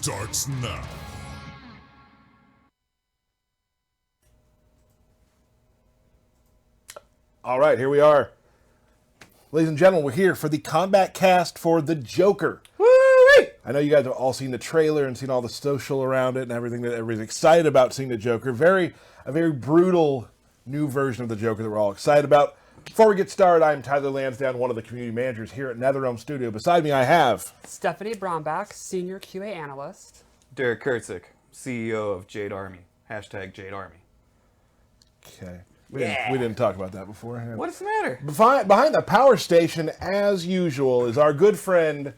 starts now. All right, here we are. Ladies and gentlemen, we're here for the Kombat cast for The Joker. Woo-wee! I know you guys have all seen the trailer and seen all the social around it and everything that everybody's excited about seeing The Joker. A very brutal new version of The Joker that we're all excited about. Before we get started, I'm Tyler Lansdowne, one of the community managers here at NetherRealm Studio. Beside me, I have Stephanie Brombach, Senior QA Analyst. Derek Kurtzik, CEO of Jade Army. Hashtag Jade Army. Okay. We didn't talk about that before. What's the matter? Behind the power station, as usual, is our good friend,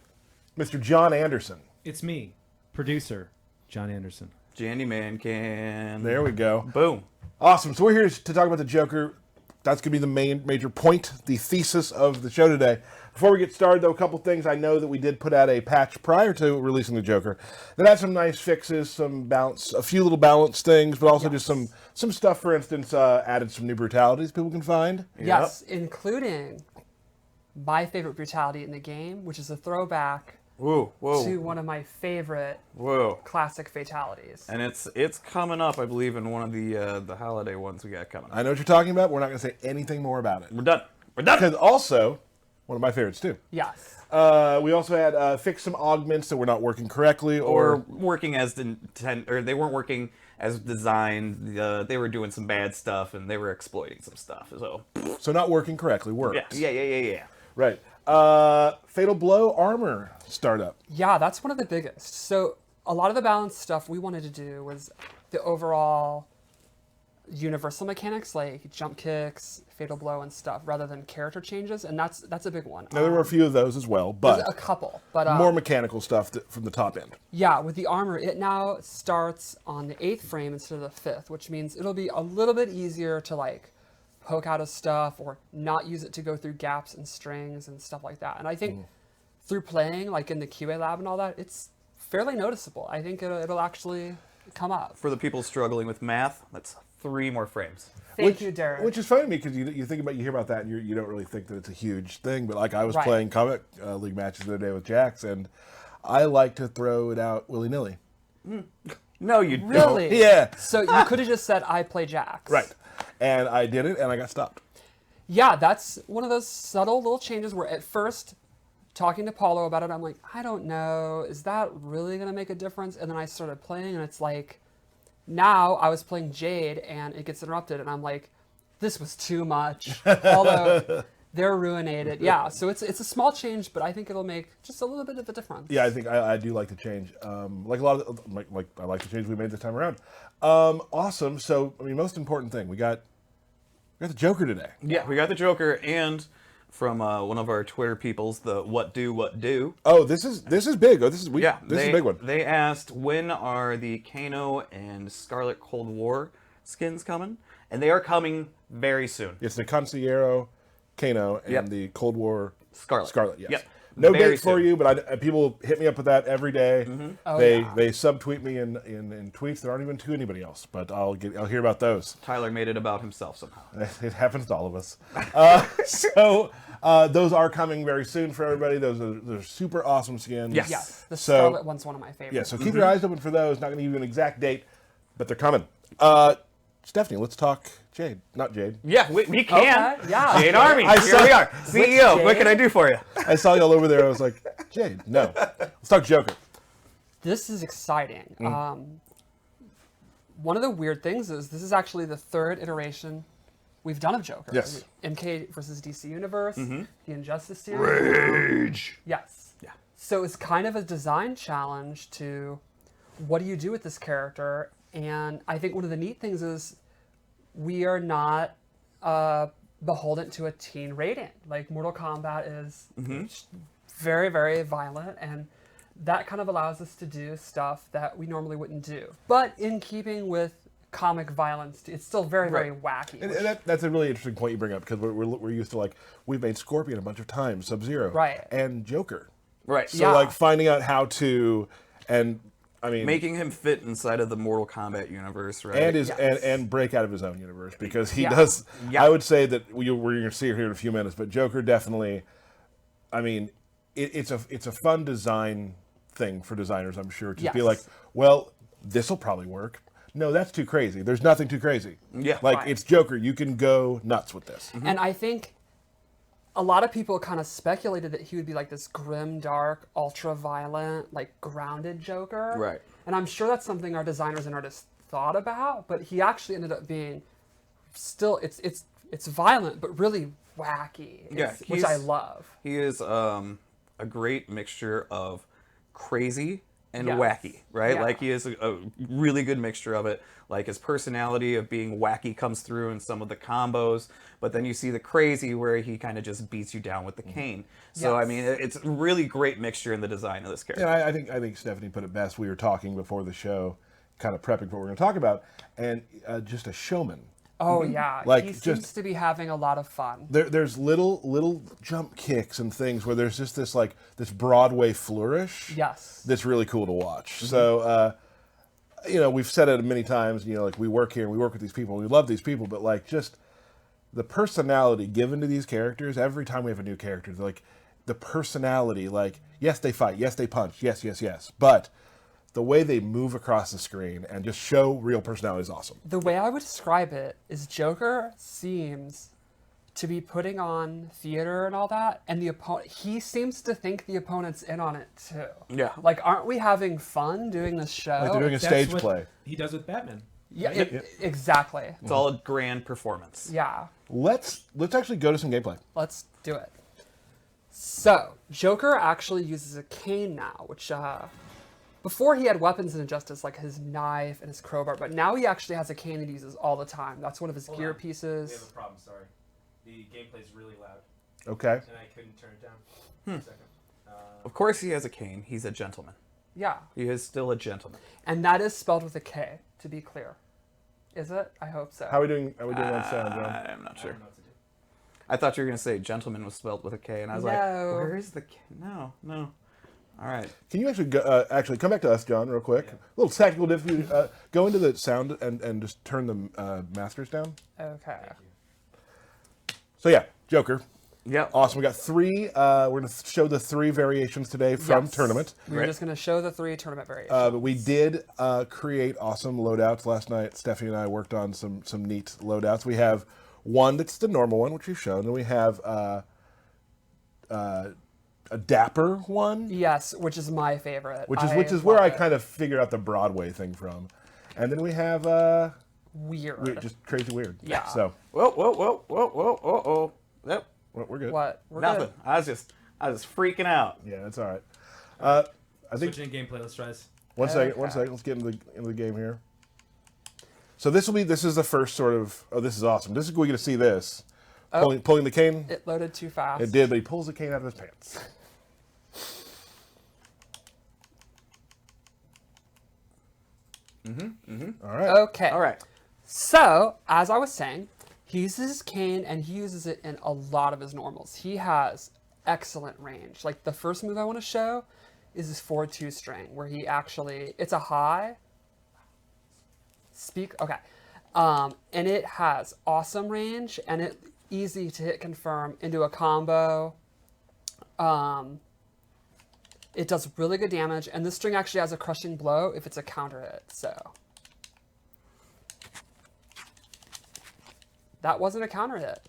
Mr. John Anderson. It's me, producer, John Anderson. Jandy Man can. There we go. Boom. Awesome. So we're here to talk about the Joker. That's going to be the major point, the thesis of the show today. Before we get started, though, a couple things. I know that we did put out a patch prior to releasing the Joker that had some nice fixes, some balance, a few little balance things, but also just some stuff. For instance, added some new brutalities people can find. Yes, including my favorite brutality in the game, which is a throwback Whoa. to one of my favorite classic fatalities. And it's coming up, I believe, in one of the holiday ones we got coming. I know what you're talking about. We're not going to say anything more about it. We're done. Because also, one of my favorites too. Yes. We also had fixed some augments that were not working correctly, Or working as or they weren't working as designed. They were doing some bad stuff and they were exploiting some stuff. So not working correctly worked. Yeah. Right. Fatal Blow armor startup. Yeah, that's one of the biggest. So a lot of the balance stuff we wanted to do was the overall universal mechanics like jump kicks, fatal blow, and stuff, rather than character changes, and that's a big one. Now there were a few of those as well, There's but a couple, but more mechanical stuff from the top end. yeah, with the armor, it now starts on the 8th frame instead of the 5th, which means it'll be a little bit easier to like poke out of stuff or not use it to go through gaps and strings and stuff like that. And I think through playing, like in the QA lab and all that, it's fairly noticeable. I think it'll actually come up. For the people struggling with math, that's 3 more frames. Thank you, Derek. Which is funny to me because you hear about that and you don't really think that it's a huge thing. But like I was playing Kombat League matches the other day with Jax, and I like to throw it out willy-nilly. No, you don't. Really? Yeah. So you could have just said, I play Jax. Right. And I did it, and I got stopped. Yeah, that's one of those subtle little changes where at first, talking to Paulo about it, I'm like, I don't know, is that really going to make a difference? And then I started playing, and it's like, now I was playing Jade, and it gets interrupted, and I'm like, this was too much. Although they're ruinated. Yeah, so it's a small change, but I think it'll make just a little bit of a difference. Yeah, I think I do like the change. Like a lot of like I like the change we made this time around. Awesome. So I mean, most important thing, we got the Joker today. Yeah, we got the Joker, and from one of our Twitter peoples, the what do. Oh, this is big. Oh, this is a big one. They asked when are the Kano and Scarlet Cold War skins coming, and they are coming very soon. It's the Consigliero, Kano, and the Cold War Scarlet. Yes. Yep. No Very date for soon. you, but people hit me up with that every day. Oh, they yeah. subtweet me in tweets that aren't even to anybody else, but I'll hear about those. Tyler made it about himself somehow. It happens to all of us. So those are coming very soon for everybody. Those are super awesome skins. Yes. Yes, the Scarlet one's one of my favorites. Yeah, so keep your eyes open for those. Not going to give you an exact date, but they're coming. Stephanie, let's talk Jade. Not Jade. Yeah, we can. Okay, yeah. Jade Army. I Here saw- we are. CEO. What can I do for you? I saw you all over there. I was like, Jade, no. Let's talk Joker. This is exciting. One of the weird things is this is actually the 3rd iteration we've done of Joker. Yes. MK versus DC Universe, the Injustice series. Rage. Yes. Yeah. So it's kind of a design challenge to what do you do with this character? And I think one of the neat things is we are not beholden to a teen rating. Like Mortal Kombat is very, very violent, and that kind of allows us to do stuff that we normally wouldn't do. But in keeping with comic violence, it's still very, very wacky. And that's a really interesting point you bring up because we're used to we've made Scorpion a bunch of times, Sub-Zero, Right. and Joker. Right. So finding out how to Making him fit inside of the Mortal Kombat universe, right? and and break out of his own universe because he does. Yeah. I would say that we're going to see it here in a few minutes, but Joker definitely. I mean, it's a fun design thing for designers, I'm sure, to be Yes. like, well, this will probably work. No, that's too crazy. There's nothing too crazy. Yeah. Like, Right. it's Joker. You can go nuts with this. And I think a lot of people kind of speculated that he would be like this grim, dark, ultra violent, like grounded Joker. Right. And I'm sure that's something our designers and artists thought about, but he actually ended up being still it's violent but really wacky. Yeah, Which I love. He is a great mixture of crazy and Yes. wacky, right? Yeah. Like he is a really good mixture of it. Like his personality of being wacky comes through in some of the combos, but then you see the crazy where he kind of just beats you down with the cane. So I Yes. mean, it's a really great mixture in the design of this character. Yeah, I think Stephanie put it best. We were talking before the show, kind of prepping for what we're going to talk about, and just a showman. Oh yeah. Like, he just- seems to be having a lot of fun. There's little jump kicks and things where there's just this Broadway flourish. Yes. That's really cool to watch. So, we've said it many times. Like we work here and we work with these people. And we love these people, but like just the personality given to these characters. Every time we have a new character, like the personality. Like yes, they fight. Yes, they punch. Yes. But the way they move across the screen and just show real personality is awesome. The way I would describe it is Joker seems to be putting on theater and all that, and the opponent, he seems to think the opponent's in on it too. Yeah. Like, aren't we having fun doing this show? Like they're doing a That's stage what play. he does with Batman. Yeah, exactly. It's all a grand performance. Yeah, Let's actually go to some gameplay. let's do it. So, Joker actually uses a cane now, which, before he had weapons in Injustice, like his knife and his crowbar, but now he actually has a cane that he uses all the time. That's one of his gear pieces. We have a problem, sorry. The gameplay's really loud, Okay. and I couldn't turn it down for a second. Of course, he has a cane. He's a gentleman. Yeah. He is still a gentleman. And that is spelled with a K, to be clear. Is it? I hope so. How are we doing? Are we doing on sound, John? I'm not I sure. don't know what to do. I thought you were going to say gentleman was spelled with a K, and I was like, No. where is the K? No. All right. Can you actually actually come back to us, John, real quick? A little technical difficulty. Go into the sound and just turn the masters down. Okay. So yeah, Joker. Yeah. Awesome. We got three. We're going to show the three variations today from Yes. Tournament. We're Right. just going to show the 3 tournament variations. But we did create awesome loadouts last night. Stephanie and I worked on some neat loadouts. We have one that's the normal one, which we've shown. Then we have a dapper one, Yes, which is my favorite. which is where love I it. kind of figured out the Broadway thing from. And then we have Weird. just crazy weird. Yeah. So Whoa. Nope. well, we're good. What? We're Nothing. good. I was just freaking out. Yeah, that's all right. I think Switching gameplay, let's try this. one second. Okay. Let's get into the game here. So this is the first sort of. Oh, this is awesome. This is we get to see this. Oh. Pulling the cane. It loaded too fast. It did, but he pulls the cane out of his pants. All right. Okay. All right. So, as I was saying, he uses his cane and he uses it in a lot of his normals. He has excellent range. Like the first move I want to show is his 4-2 string, where he actually, it's a high. Okay. And it has awesome range and it easy to hit confirm into a combo. It does really good damage, and this string actually has a crushing blow if it's a counter hit, so. That wasn't a counter hit.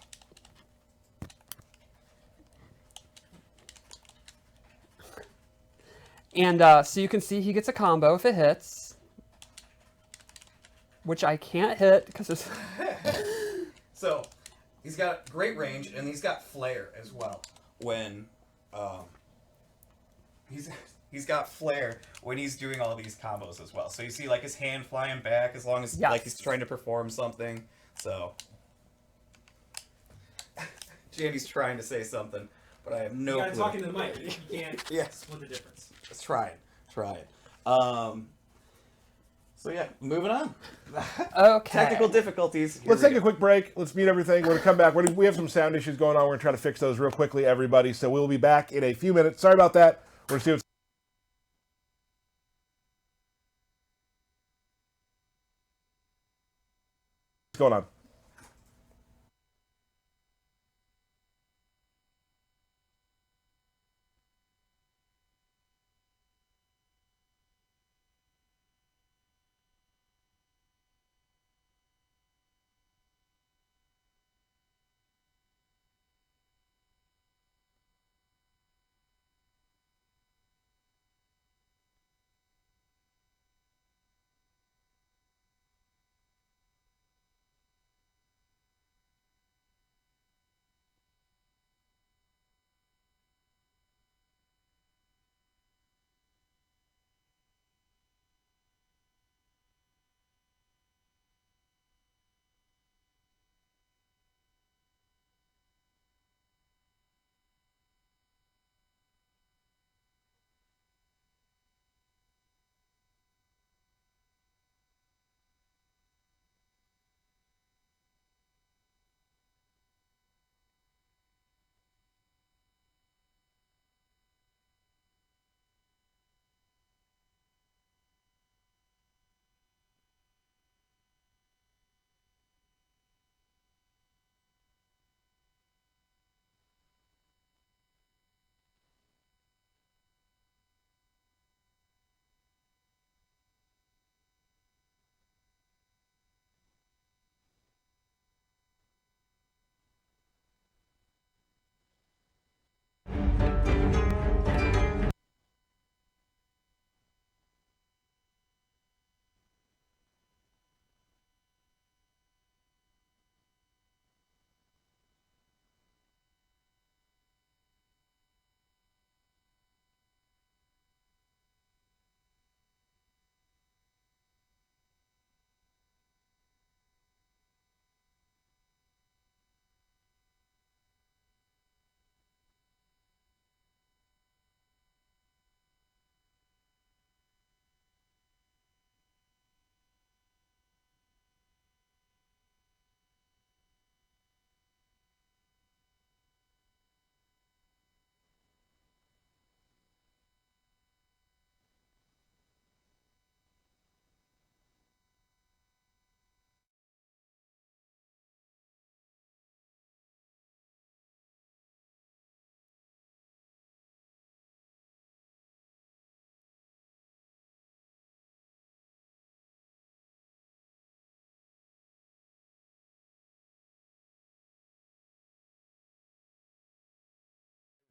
And so you can see he gets a combo if it hits, which I can't hit because it's... So, he's got great range, and he's got flair as well. When, he's got flair when he's doing all these combos as well. So you see, like, his hand flying back as long as, Yes. like, he's trying to perform something. So, Jamie's trying to say something, but I have no You gotta clue. talk into the mic. You can't Yes. split the difference. Let's try it. So yeah, moving on. Okay. Technical difficulties. Here Let's we take a go. quick break. Let's mute everything. We're going to come back. We have some sound issues going on. We're going to try to fix those real quickly, everybody. So we'll be back in a few minutes. Sorry about that. We're going to see what's going on.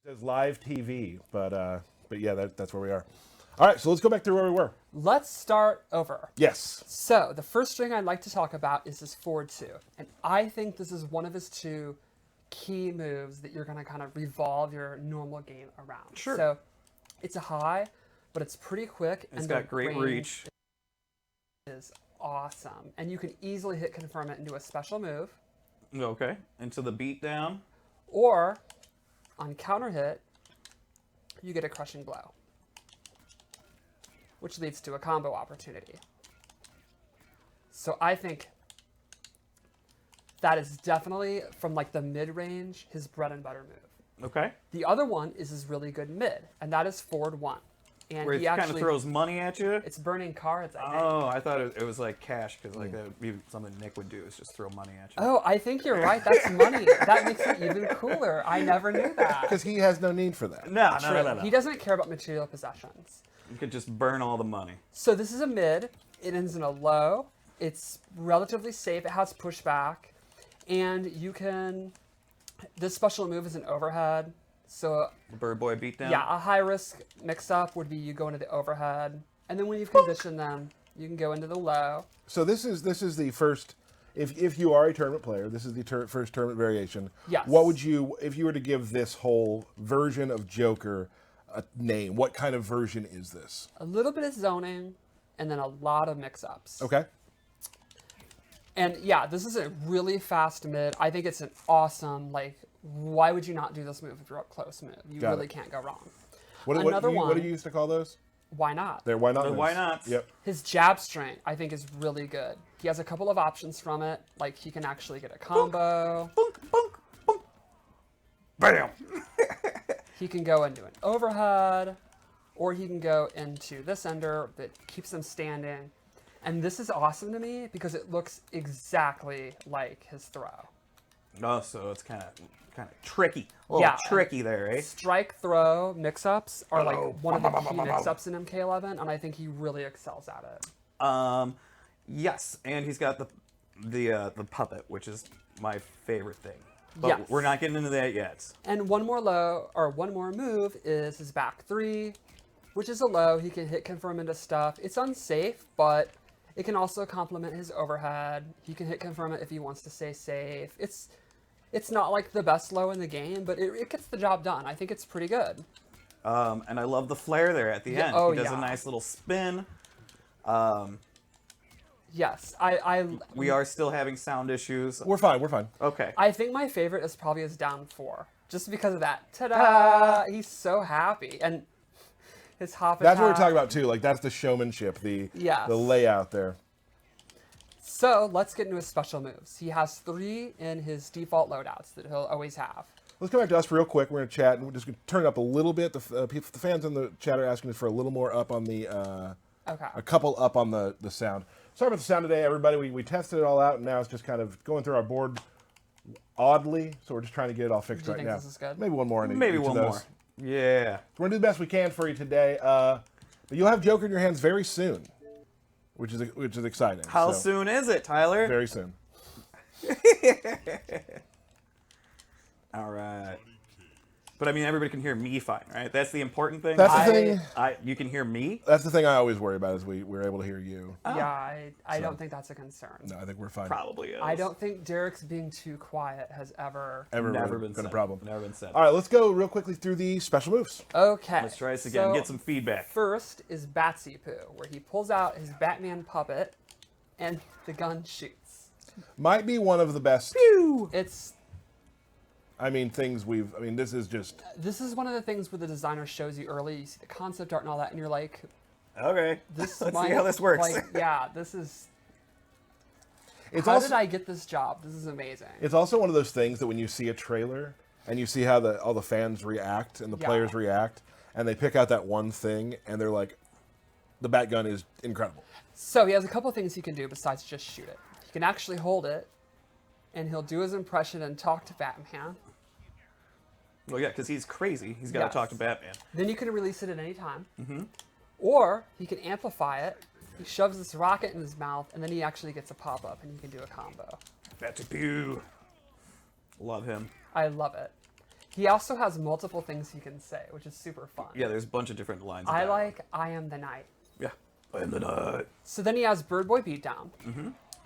It says live TV, but yeah, that's where we are. All right, so let's go back to where we were. Let's start over. Yes. So the first string I'd like to talk about is his forward 2. And I think this is one of his 2 key moves that you're going to kind of revolve your normal game around. Sure. So it's a high, but it's pretty quick. It's and got the great range reach. is awesome. And you can easily hit confirm it into a special move. Okay. Into the beatdown. Or on counter hit, you get a crushing blow, which leads to a combo opportunity. So I think that is definitely, from like the mid-range, his bread and butter move. Okay. The other one is his really good mid, and that is forward 1. And Where he it kind actually of throws money at you. it's burning cards, I think. Oh, I thought it was like cash, because like that would be something Nick would do, is just throw money at you. Oh, I think you're right. That's money. That makes it even cooler. I never knew that. Because he has no need for that. No. He doesn't care about material possessions. You could just burn all the money. So this is a mid. It ends in a low. It's relatively safe. It has pushback. And you can... This special move is an overhead. So, Bird Boy beatdown. yeah, a high-risk mix-up would be you go into the overhead. And then when you've conditioned them, you can go into the low. So this is the first. If you are a tournament player, this is the first tournament variation. Yes. What would you, if you were to give this whole version of Joker a name? What kind of version is this? A little bit of zoning, and then a lot of mix-ups. Okay. And yeah, this is a really fast mid. I think it's an awesome, like, why would you not do this move if you're up close move? You Got really it. can't go wrong. What one. do you used to call those? Why not? They're why not? The moves. why nots. Yep. His jab strength, I think, is really good. He has a couple of options from it. Like, he can actually get a combo. Bunk, bunk, bunk. Bam. He can go into an overhead. Or he can go into this ender that keeps him standing. And this is awesome to me because it looks exactly like his throw. Oh, so it's kind of tricky. A little Yeah. tricky there, eh? Strike throw mix-ups are like Uh-oh. one of the key mix-ups in MK11, and I think he really excels at it. Yes, and he's got the puppet, which is my favorite thing. But Yes. we're not getting into that yet. And one more move is his back 3, which is a low. He can hit confirm into stuff. It's unsafe, but it can also complement his overhead. He can hit confirm it if he wants to stay safe. It's not like the best low in the game, but it gets the job done. I think it's pretty good. And I love the flare there at the Yeah, end. oh, He does yeah. a nice little spin. Yes, We are still having sound issues. We're fine. We're fine. Okay. I think my favorite is probably his down 4, just because of that. Ta-da! He's so happy, and his hop That's what we're attack. talking about too. Like that's the showmanship, Yes. the layout there. So let's get into his special moves. He has 3 in his default loadouts that he'll always have. Let's come back to us real quick. We're gonna chat and we're just gonna turn it up a little bit. The fans in the chat are asking us for a little more up on the, Okay. a couple up on the sound. Sorry about the sound today, everybody. We tested it all out, and now it's just kind of going through our board oddly. So we're just trying to get it all fixed Do you right think now. this is good? Maybe one more. In Maybe each one of more. those. Yeah. We're gonna do the best we can for you today. But you'll have Joker in your hands very soon, which is exciting. How So, soon is it, Tyler? Very soon. All right. But I mean, everybody can hear me fine, right? That's the important thing. That's the thing. You can hear me. That's the thing I always worry about is we're able to hear you. Yeah, I don't think that's a concern. No, I think we're fine. Probably is. I don't think Derek's being too quiet has ever... Ever Never really been been a said. problem. Never been said. All right, let's go real quickly through the special moves. Okay. Let's try this again. So Get some feedback. First is Batsy Poo, where he pulls out his Batman puppet and the gun shoots. Might be one of the best. It's... This is just. This is one of the things where the designer shows you early. You see the concept art and all that, and you're like, Okay. "This Let's might, see how this works. Like, yeah, this is. It's How also, did I get this job? This is amazing. It's also one of those things that when you see a trailer and you see how all the fans react and the Yeah. players react, and they pick out that one thing and they're like, the bat gun is incredible. So he has a couple things he can do besides just shoot it. He can actually hold it, and he'll do his impression and talk to Batman. Well, yeah, because he's crazy. He's got to Yes. talk to Batman. Then you can release it at any time. Or he can amplify it. He shoves this rocket in his mouth, and then he actually gets a pop-up, and you can do a combo. That's a pew. Love him. I love it. He also has multiple things he can say, which is super fun. Yeah, there's a bunch of different lines. of I dialogue. like I am the knight. Yeah. I am the knight. So then he has Bird Boy Beatdown.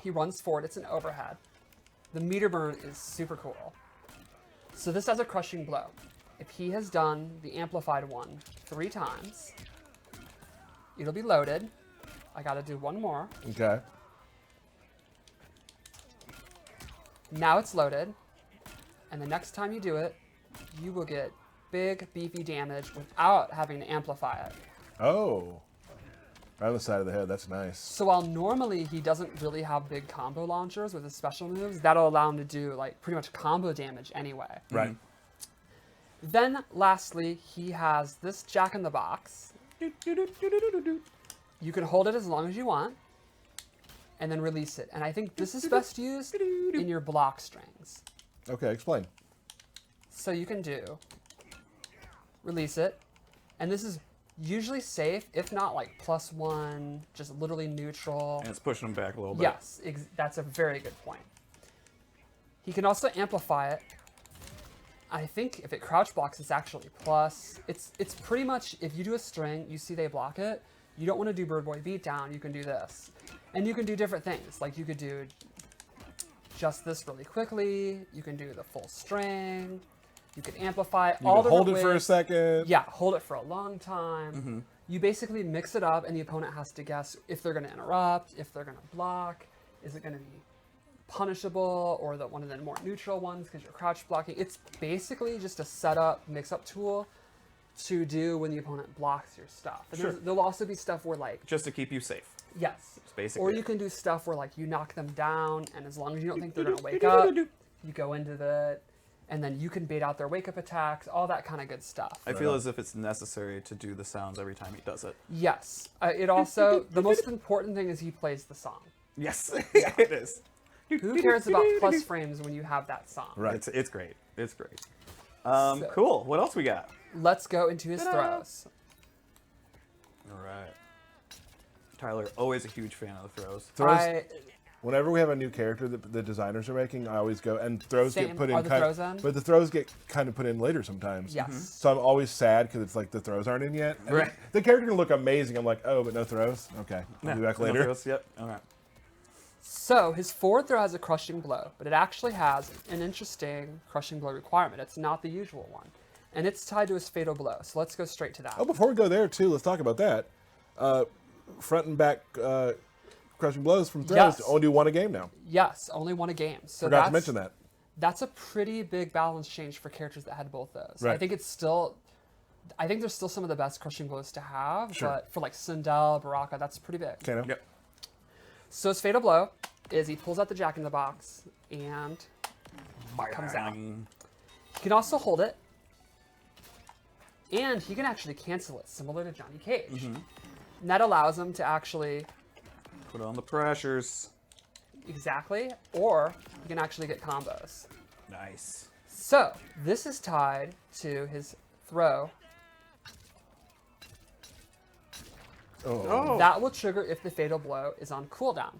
He runs forward. It's an overhead. The meter burn is super cool. So this has a crushing blow. If he has done the amplified one 3 times, it'll be loaded. I got to do one more. Okay. Now it's loaded. And the next time you do it, you will get big, beefy damage without having to amplify it. Oh. Right on the side of the head. That's nice. So while normally he doesn't really have big combo launchers with his special moves, that'll allow him to do like pretty much combo damage anyway. Right. Then lastly, he has this Jack in the Box. You can hold it as long as you want and then release it. And I think this is best used in your block strings. Okay, explain. So you can do release it, and this is usually safe, if not like +1, just literally neutral. And it's pushing him back a little bit. Yes, that's a very good point. He can also amplify it. I think if it crouch blocks, it's actually plus. It's pretty much, if you do a string, you see they block it, you don't want to do Bird Boy Beatdown, you can do this. And you can do different things, like you could do just this really quickly, you can do the full string, you can amplify it, You all can hold it different for a ways. second. Yeah, hold it for a long time. You basically mix it up, and the opponent has to guess if they're going to interrupt, if they're going to block, is it going to be punishable, or one of the more neutral ones because you're crouch blocking. It's basically just a setup, mix-up tool to do when the opponent blocks your stuff. And Sure. there'll also be stuff where like, Just to keep you safe. yes, basically or it. you can do stuff where like you knock them down, and as long as you don't think they're going to wake up, you go into the, and then you can bait out their wake-up attacks, all that kind of good stuff. I feel as if it's necessary to do the sounds every time he does it. Yes. It also, the most important thing is he plays the song. Yes, it is. Who cares about plus frames when you have that song? Right. It's great. It's great. So- Cool. What else we got? Let's go into his Ta-da. throws. All right. Tyler, always a huge fan of the throws. Throws. Whenever we have a new character that the designers are making, I always go, and throws Same. get put Are in the kind throws in? but the throws get kind of put in later sometimes. Yes. So I'm always sad because it's like the throws aren't in yet. And Right. The character can look amazing. I'm like, oh, but no throws. Okay, I'll be back No later. throws? Yep. All right. So his forward throw has a crushing blow, but it actually has an interesting crushing blow requirement. It's not the usual one, and it's tied to his fatal blow. So let's go straight to that. Oh, before we go there too, let's talk about that. Front and back crushing blows from throws. Yes. Only do one a game now. Yes, only one a game. So Forgot to that's, mention that. That's a pretty big balance change for characters that had both those. Right. I think there's still some of the best crushing blows to have, Sure. but for like Sindel, Baraka, that's pretty big. Kano? Yep. So his fatal blow is he pulls out the Jack in the Box and comes out. Bang. He can also hold it, and he can actually cancel it, similar to Johnny Cage. And that allows him to actually, Put on the pressures. exactly, or he can actually get combos. Nice. So this is tied to his throw. Oh. That will trigger if the fatal blow is on cooldown.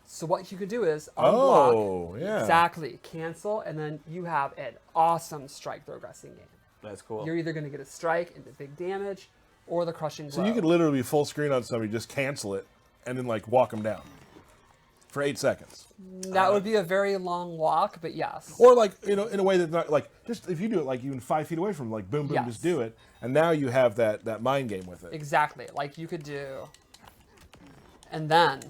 So what you could do is unblock, Oh, yeah. exactly, cancel, and then you have an awesome strike throw wrestling game. That's cool. You're either going to get a strike into big damage, or the crushing blow. So you could literally be full screen on somebody, just cancel it, and then like walk them down for 8 seconds. That would be a very long walk, but yes. Or like, you know, in a way that's not like, just if you do it like even 5 feet away from them, like boom, boom, Yes. just do it. And now you have that mind game with it. Exactly. Like you could do. And then.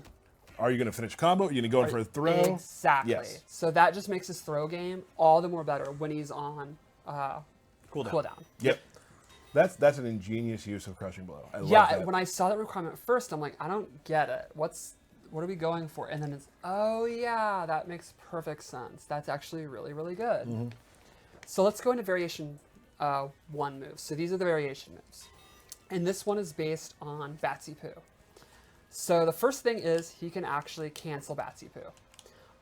Are you going to finish a combo? Are you going to go in for a throw? Exactly. Yes. So that just makes his throw game all the more better when he's on cooldown. Yep. That's an ingenious use of crushing blow. I love Yeah, that. when I saw that requirement first, I'm like, I don't get it. What are we going for? And then it's, oh yeah, that makes perfect sense. That's actually really, really good. Mm-hmm. So let's go into variation 1 moves. So these are the variation moves. And this one is based on Batsy Poo. So the first thing is he can actually cancel Batsy Poo.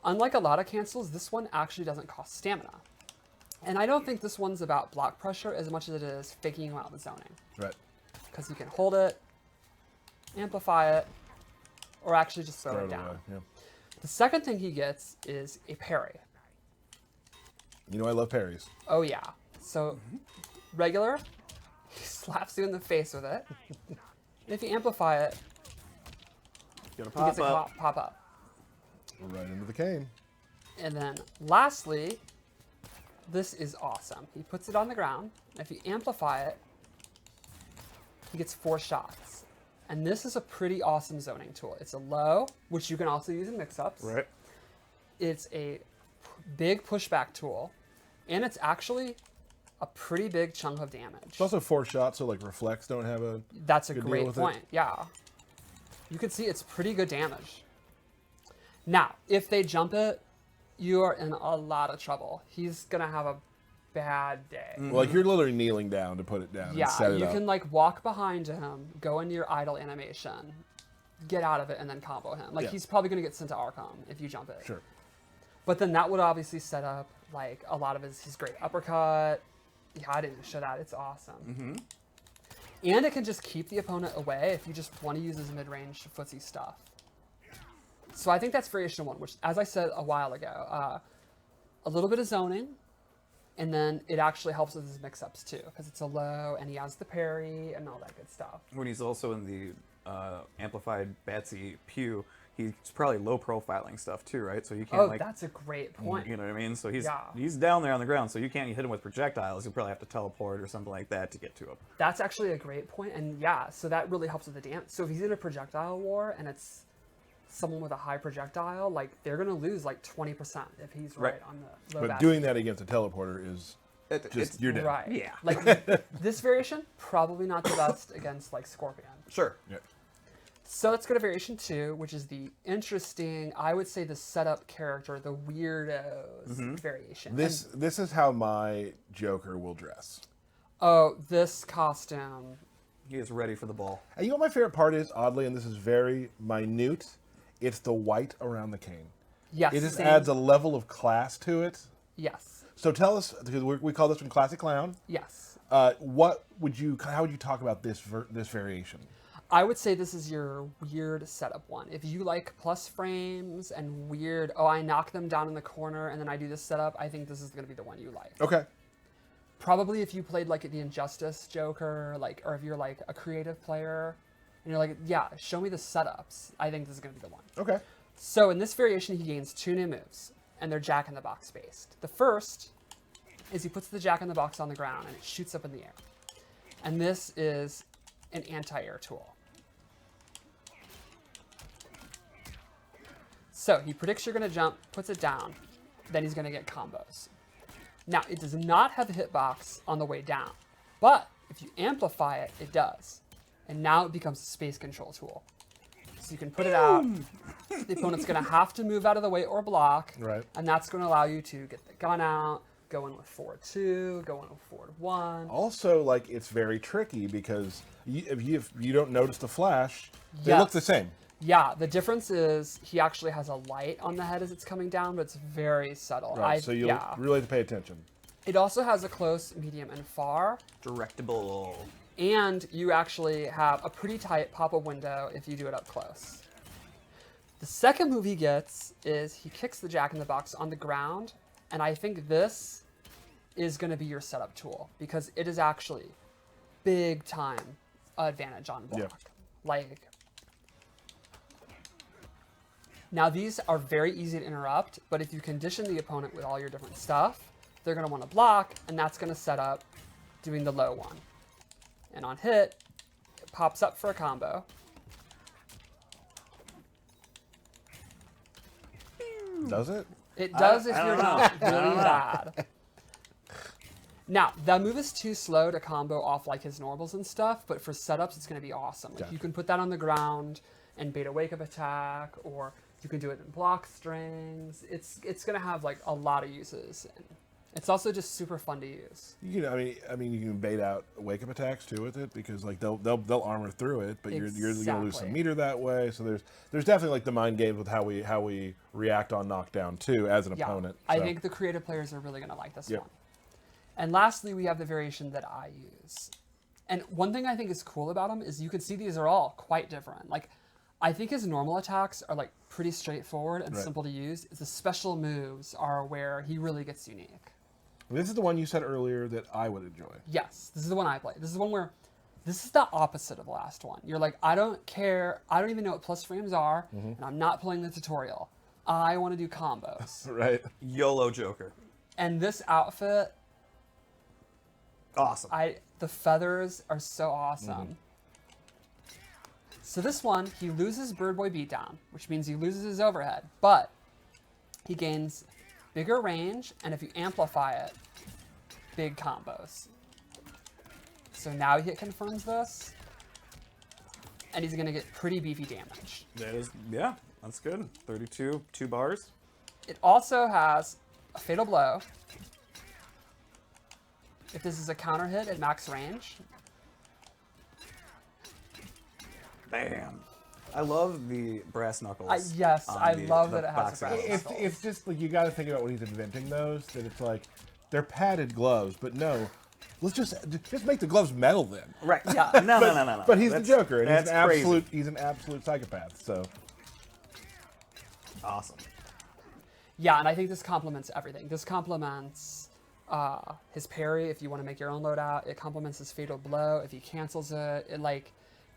Unlike a lot of cancels, this one actually doesn't cost stamina. And I don't think this one's about block pressure as much as it is faking you out with zoning. Right. Because you can hold it, amplify it, or actually just throw Throw it it down. away, yeah. The second thing he gets is a parry. You know I love parries. Oh yeah. So regular, he slaps you in the face with it. And if you amplify it, Gonna he pop gets a up. pop up. Right into the cane. And then lastly, this is awesome. He puts it on the ground. If you amplify it, he gets 4 shots. And this is a pretty awesome zoning tool. It's a low, which you can also use in mix-ups. Right. It's a big pushback tool, and it's actually a pretty big chunk of damage. It's also 4 shots, so like reflects don't have a. That's a good deal great with it. point. Yeah. You can see it's pretty good damage. Now, if they jump it, you are in a lot of trouble. He's going to have a bad day. Well, like you're literally kneeling down to put it down. Yeah, and set it you up. can like walk behind him, go into your idle animation, get out of it, and then combo him. Like Yeah. he's probably going to get sent to Arkham if you jump it. Sure. But then that would obviously set up like a lot of his great uppercut. Yeah, I didn't show that. It's awesome. And it can just keep the opponent away if you just want to use his mid-range footsie stuff. So I think that's variation 1, which, as I said a while ago, a little bit of zoning, and then it actually helps with his mix-ups too, because it's a low, and he has the parry and all that good stuff. When he's also in the amplified Batsy Pew, he's probably low profiling stuff too, right? So you can't Oh, like, that's a great point. you know what I mean? So Yeah. he's down there on the ground, so you can't hit him with projectiles. You probably have to teleport or something like that to get to him. That's actually a great point, and yeah, so that really helps with the dance. So if he's in a projectile war and it's someone with a high projectile, like they're gonna lose like 20% if he's right, Right. on the low But bat. doing that against a teleporter is It's just you're dead. Right. Yeah. Like this variation, probably not the best against like Scorpion. Sure. Yeah. So let's go to variation 2, which is the interesting, I would say the setup character, the weirdos variation. This is how my Joker will dress. Oh, this costume. He is ready for the ball. And you know what my favorite part is, oddly, and this is very minute, it's the white around the cane. Yes. It just same- adds a level of class to it. Yes. So tell us, because we call this one Classic Clown. Yes. How would you talk about this variation? I would say this is your weird setup one. If you like plus frames and weird, oh, I knock them down in the corner and then I do this setup, I think this is going to be the one you like. Okay. Probably if you played like the Injustice Joker, like, or if you're like a creative player and you're like, yeah, show me the setups, I think this is going to be the one. Okay. So in this variation, he gains 2 new moves, and they're Jack in the Box based. The first is he puts the Jack in the Box on the ground and it shoots up in the air. And this is an anti-air tool. So he predicts you're going to jump, puts it down, then he's going to get combos. Now, it does not have a hitbox on the way down, but if you amplify it, it does. And now it becomes a space control tool. So you can put it out. The opponent's going to have to move out of the way or block. Right. And that's going to allow you to get the gun out, go in with forward 2, go in with forward 1. Also, like, it's very tricky because if you don't notice the flash, they look Yes. the same. Yeah, the difference is he actually has a light on the head as it's coming down, but it's very subtle. Right. So you really have to pay attention. It also has a close, medium, and far. Directable. And you actually have a pretty tight pop-up window if you do it up close. The second move he gets is he kicks the Jack in the Box on the ground, and I think this is going to be your setup tool because it is actually big time advantage on block. Yeah. Like, now these are very easy to interrupt, but if you condition the opponent with all your different stuff, they're going to want to block, and that's going to set up doing the low one. And on hit, it pops up for a combo. Does it? It does if I you're don't know. not I don't really know. bad. Now, that move is too slow to combo off like his normals and stuff, but for setups, it's going to be awesome. Like, Gotcha. you can put that on the ground and bait a wake-up attack, or you can do it in block strings. It's going to have like a lot of uses. And it's also just super fun to use. You can, I mean, you can bait out wake up attacks too with it because like they'll armor through it, but you're gonna lose some Exactly. meter that way. So there's definitely like the mind games with how we react on knockdown too as an Yeah, opponent. I So, think the creative players are really going to like this Yep. one. And lastly, we have the variation that I use. And one thing I think is cool about him is you can see these are all quite different. Like, I think his normal attacks are like pretty straightforward and Right. simple to use. The special moves are where he really gets unique. This is the one you said earlier that I would enjoy. Yes, this is the one I play. This is the one where this is the opposite of the last one. You're like, I don't care. I don't even know what plus frames are, and I'm not playing the tutorial. I want to do combos. Right. YOLO Joker. And this outfit, Awesome. the feathers are so awesome. So this one, he loses Bird Boy Beatdown, which means he loses his overhead, but he gains bigger range, and if you amplify it, big combos. So now he confirms this, and he's gonna get pretty beefy damage. That is, yeah, that's good. 32, 2 bars. It also has a Fatal Blow. If this is a counter hit at max range. Bam. I love the brass knuckles. Yes, on I the- love the that it has boxing a brass gloves. knuckles. It's just like you got to think about when he's inventing those. That it's like they're padded gloves, but no, let's just make the gloves metal then. Right. Yeah. No. But he's the That's- Joker, and that's crazy. he's an absolute psychopath. So Awesome. Yeah, and I think this complements everything. This complements his parry if you want to make your own loadout. It complements his Fatal Blow if he cancels it.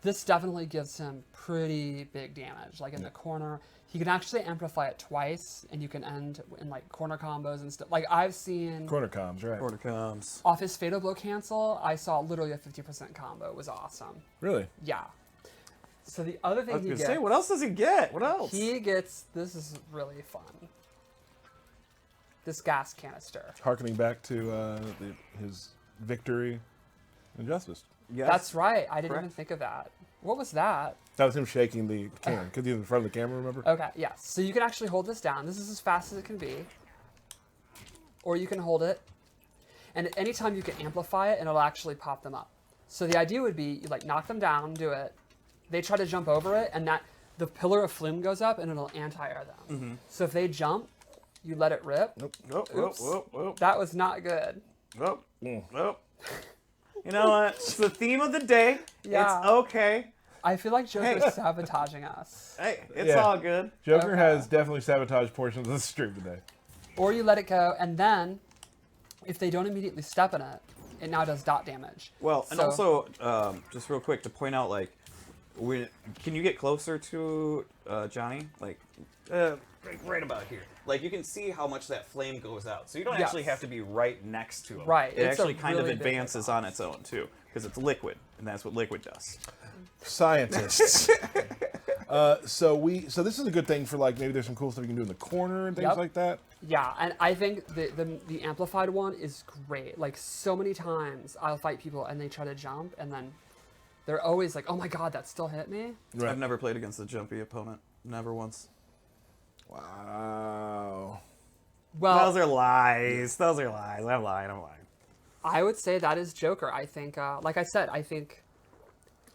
This definitely gives him pretty big damage. Like in the corner, he can actually amplify it twice, and you can end in like corner combos and stuff. Like I've seen corner comms, right? Quarter comes. off his Fatal Blow cancel, I saw literally a 50% combo. It was awesome. Really? Yeah. So the other I thing was he gonna gets, say, what else does he get? What else? he gets. This is really fun. This gas canister. Harkening back to his victory and justice. Yes. That's right. I didn't Correct. even think of that. What was that? That was him shaking the can because he was in front of the camera. Remember? Okay, yes. So you can actually hold this down. This is as fast as it can be. Or you can hold it. And at any time you can amplify it and it'll actually pop them up. So the idea would be you like knock them down, do it. They try to jump over it and that the pillar of flume goes up and it'll anti-air them. So if they jump, you let it rip. Nope. Whoop. That was not good. Whoop. You know what? It's the theme of the day. Yeah. It's okay. I feel like Joker's sabotaging us. Hey, it's Yeah. all good. Joker Okay. has definitely sabotaged portions of the stream today. Or you let it go, and then if they don't immediately step in it, it now does dot damage. Well, and So- also, just real quick to point out, like, can you get closer to Johnny? Like right about here. Like, you can see how much that flame goes out. So you don't Yes. actually have to be right next to him. Right, It it's a actually kind of really big advances on its own, too. Because it's liquid, and that's what liquid does. Scientists. So this is a good thing for like maybe there's some cool stuff you can do in the corner and things Yep. like that. Yeah, and I think the amplified one is great. Like so many times I'll fight people and they try to jump and then they're always like, "Oh my god, that still hit me." Right. I've never played against a jumpy opponent. Never once. Wow. Well, Those are lies. I'm lying. I would say that is Joker. I think, like I said, I think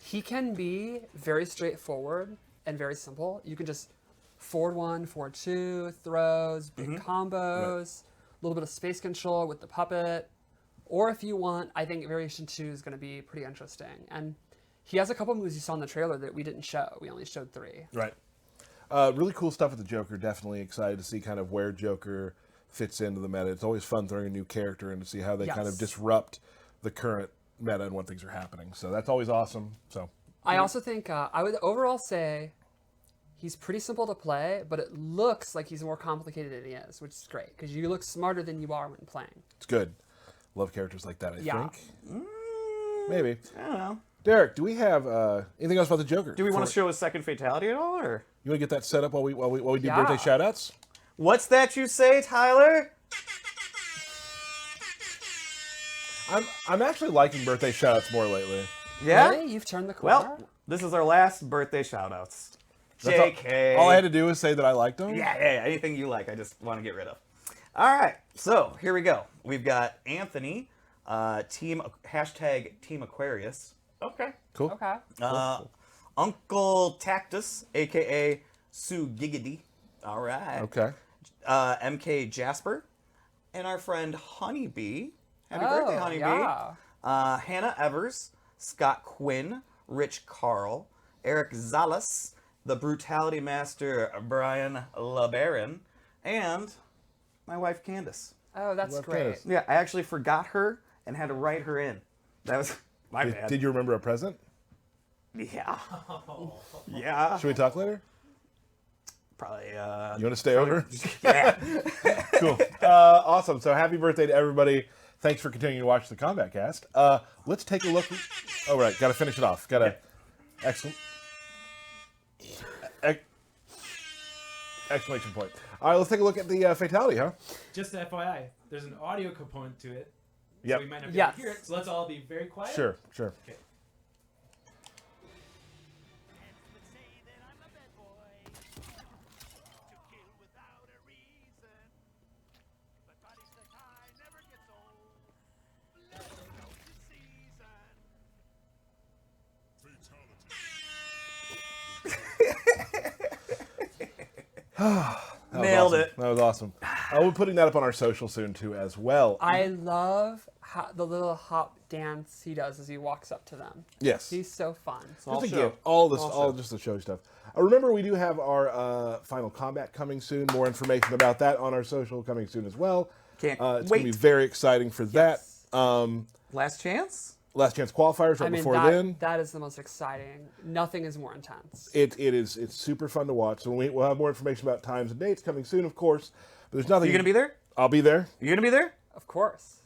he can be very straightforward and very simple. You can just forward one, forward two, throws, big combos, a little bit of space control with the puppet. Or if you want, I think Variation 2 is going to be pretty interesting. And he has a couple moves you saw in the trailer that we didn't show. We only showed 3. Right. Really cool stuff with the Joker. Definitely excited to see kind of where Joker fits into the meta. It's always fun throwing a new character in to see how they kind of Yes. disrupt the current meta and what things are happening. So that's always awesome. So I also think I would overall say he's pretty simple to play, but it looks like he's more complicated than he is, which is great because you look smarter than you are when playing. it's good. Love characters like that, I Yeah. think. Maybe. I don't know. Derek, do we have anything else about the Joker? Do we want to show his second fatality at all, or You want to get that set up while we do Yeah. birthday shout-outs? what's that you say, Tyler? I'm actually liking birthday shout-outs more lately. Yeah. Really? You've turned the corner? Well, this is our last birthday shout-outs. That's all- JK. All I had to do was say that I liked them. Yeah, anything you like, I just want to get rid of. All right, so here we go. We've got Anthony, Team Aquarius. Okay. Cool. Okay. Uncle Tactus, aka Sue Giggity. All right. Okay. MK Jasper, and our friend Honeybee. Happy birthday, Honeybee. Yeah. Hannah Evers, Scott Quinn, Rich Carl, Eric Zalas, the Brutality Master Brian LeBaron, and my wife Candace. Oh, that's Love great. Candace. Yeah, I actually forgot her and had to write her in. That was my Did, bad. did you remember a present? Yeah. Yeah. Should we talk later? Probably. You want to stay over? Yeah. Cool. Awesome. So happy birthday to everybody. Thanks for continuing to watch the Kombat Cast. Let's take a look. Oh, right. Got to finish it off. Got to. Excellent. Exclamation point. All right, let's take a look at the fatality, huh? Just FYI, there's an audio component to it. Yep. So we might not be able to Yes. hear it. So let's all be very quiet. Sure, sure. Okay. Nailed awesome. it. That was awesome. We're putting that up on our social soon, too, as well. I love the little hop dance he does as he walks up to them. Yes. He's so fun. All Just a show. gift. All this, All all show. just the show stuff. Remember, we do have our Final Combat coming soon. More information about that on our social coming soon as well. Can't It's going to wait. be very exciting for Yes. that. Last chance? Last chance qualifiers right I mean, before that, then. that is the most exciting. Nothing is more intense. It's super fun to watch. So we'll have more information about times and dates coming soon, of course. But there's nothing. You gonna be there? I'll be there. You gonna be there? Of course.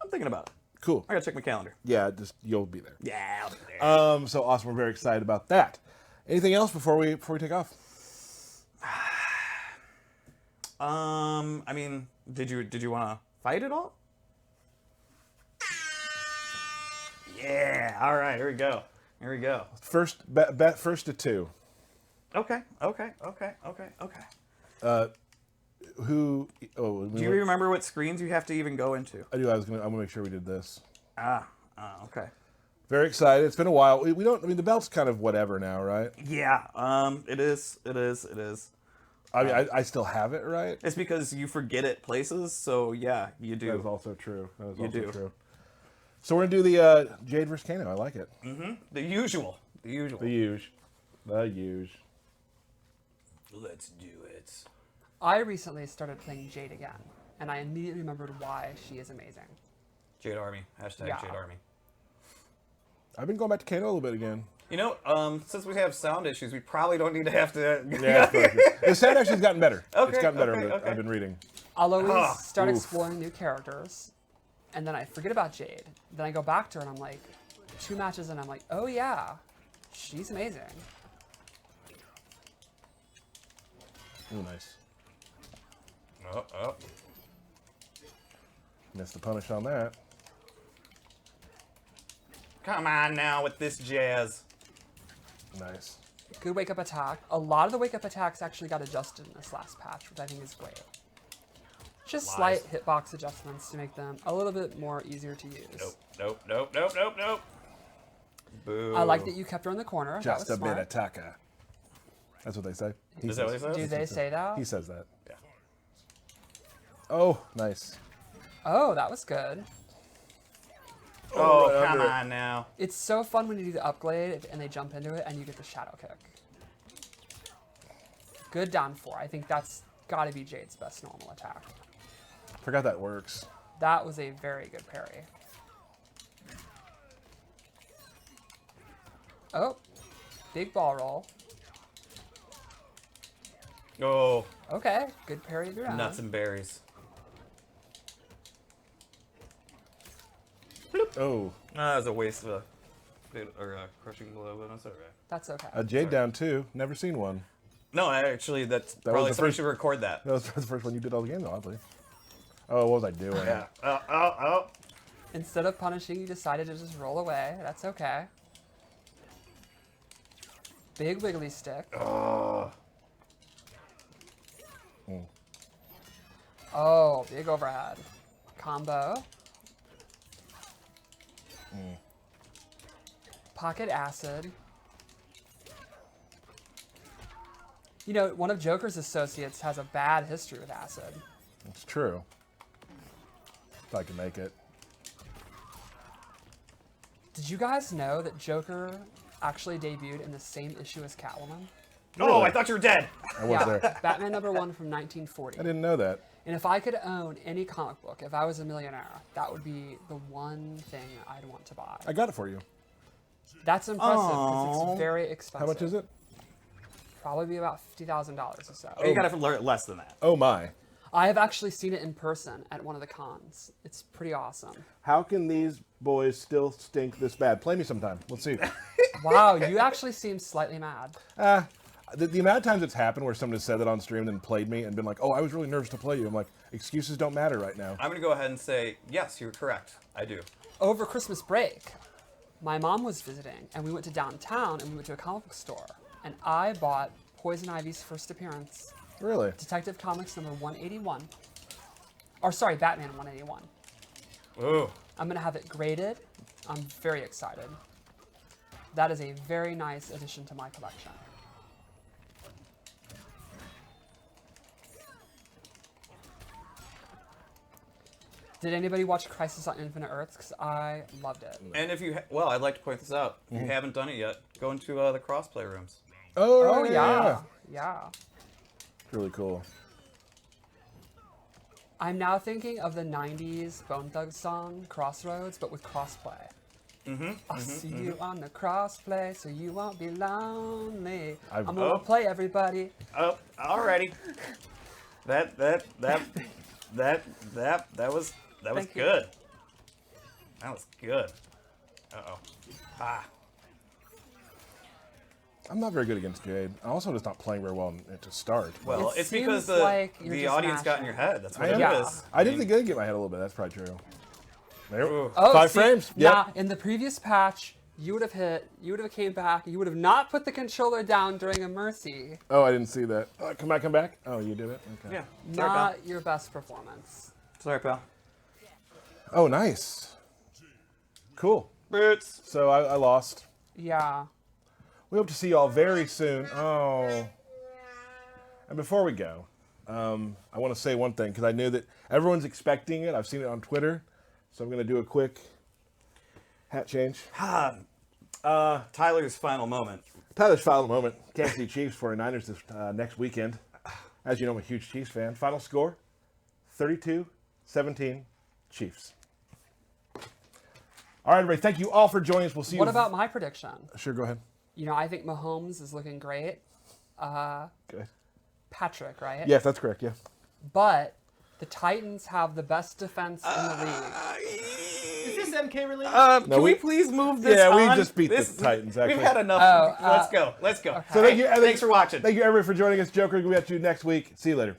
I'm thinking about it. Cool. I gotta check my calendar. Yeah, just you'll be there. Yeah, I'll be there. So awesome. We're very excited about that. Anything else before we take off? I mean, did you want to fight at all? Yeah. All right. Here we go. Here we go. First, bet first to two. Okay. Who? Oh, Do you remember what screens you have to even go into? I do. I'm gonna make sure we did this. Okay. Very excited. It's been a while. We don't. I mean, the belt's kind of whatever now, right? Yeah. It is. I mean, I still have it, right? It's because you forget it places. So yeah, you That is do. also true. That is You also do. true. So we're gonna do the Jade vs. Kano. I like it. The usual. The huge. Let's do it. I recently started playing Jade again, and I immediately remembered why she is amazing. Jade Army. Hashtag Yeah. Jade Army. I've been going back to Kano a little bit again. You know, since we have sound issues, we probably don't need to have to. Yeah, the sound actually's gotten better. Okay, It's gotten better. okay. I've been reading. I'll always start Oof. exploring new characters, and then I forget about Jade. Then I go back to her, and I'm like, 2 matches, and I'm like, oh yeah, she's amazing. Ooh, nice. Oh. Missed the punish on that. Come on now with this jazz. Nice. Good wake-up attack. A lot of the wake-up attacks actually got adjusted in this last patch, which I think is great. Just Lies. slight hitbox adjustments to make them a little bit more easier to use. Nope. Boo. I like that you kept her in the corner. Just that a was bit smart. attacker. That's what they say. Is that what he says? Do they say that? He says that. Yeah. Oh, nice. Oh, that was good. Oh, right come under it. on now. It's so fun when you do the upgrade and they jump into it and you get the shadow kick. Good down 4. I think that's got to be Jade's best normal attack. Forgot that works. That was a very good parry. Oh, big ball roll. Oh, Okay, good parry of your own. nuts and berries. Oh, That was a waste of a crushing blow, but that's alright. That's okay. a Jade down 2. Never seen one. No, actually, that's was probably the somebody first- should record that. That was the first one you did all the game, though, oddly. Oh, what was I doing? Yeah. Oh. Instead of punishing, you decided to just roll away. That's okay. Big wiggly stick. Oh, big overhead. Combo. Pocket acid. You know, one of Joker's associates has a bad history with acid. It's true. If I can make it. Did you guys know that Joker actually debuted in the same issue as Catwoman? Oh, I thought you were dead. I was there. Batman #1 from 1940. I didn't know that. And if I could own any comic book, if I was a millionaire, that would be the one thing I'd want to buy. I got it for you. That's impressive because Aw. it's very expensive. How much is it? Probably be about $50,000 or so. You got to learn less than that. Oh my. I have actually seen it in person at one of the cons. It's pretty awesome. How can these boys still stink this bad? Play me sometime. Let's see. Wow, you actually seem slightly mad. The amount of times it's happened where somebody said that on stream and then played me and been like, oh, I was really nervous to play you. I'm like, excuses don't matter right now. I'm going to go ahead and say, yes, you're correct. I do. Over Christmas break, my mom was visiting, and we went to downtown, and we went to a comic book store, and I bought Poison Ivy's first appearance, Really? Detective Comics number 181. Or sorry, Batman 181. Ooh. I'm going to have it graded. I'm very excited. That is a very nice addition to my collection. Did anybody watch Crisis on Infinite Earths? Because I loved it. And if you, well, I'd like to point this out. If you haven't done it yet, go into the crossplay rooms. Oh, yeah. Yeah. It's really cool. I'm now thinking of the 90s Bone Thugs song, Crossroads, but with crossplay. I'll see you on the crossplay, so you won't be lonely. I'm gonna play everybody. Oh, alrighty. That was Thank you. good. That was good. Uh-oh. Ah. I'm not very good against Jade. I also just not playing very well to start. Well, It it's because seems like you're the just audience got in mashing. your head. That's what I it am. is. I did get in my head a little bit. That's probably true. There. Ooh. Oh, 5 see, frames. Now, Yep. in the previous patch, you would have hit, you would have came back, you would have not put the controller down during a mercy. Oh, I didn't see that. Come back. Oh, you did it? Okay. Yeah. Sorry, pal. Not your best performance. Sorry, pal. Oh, nice. Cool. Boots. So I lost. Yeah. We hope to see y'all very soon. Oh. And before we go, I want to say one thing because I knew that everyone's expecting it. I've seen it on Twitter. So I'm going to do a quick hat change. Tyler's final moment. Tyler's final moment. Kansas City Chiefs 49ers this next weekend. As you know, I'm a huge Chiefs fan. Final score, 32-17 Chiefs. All right, everybody. Thank you all for joining us. We'll see you. What about my prediction? Sure, go ahead. You know, I think Mahomes is looking great. Good. Patrick, right? Yes, that's correct. Yeah. But the Titans have the best defense in the league. Is this MK related? No, Can we we- please move this Yeah, we on? just beat the Titans, actually. We've had enough. Oh, Let's go. So thank you. Thanks for watching. Thank you, everybody, for joining us. Joker, we'll be at you next week. See you later.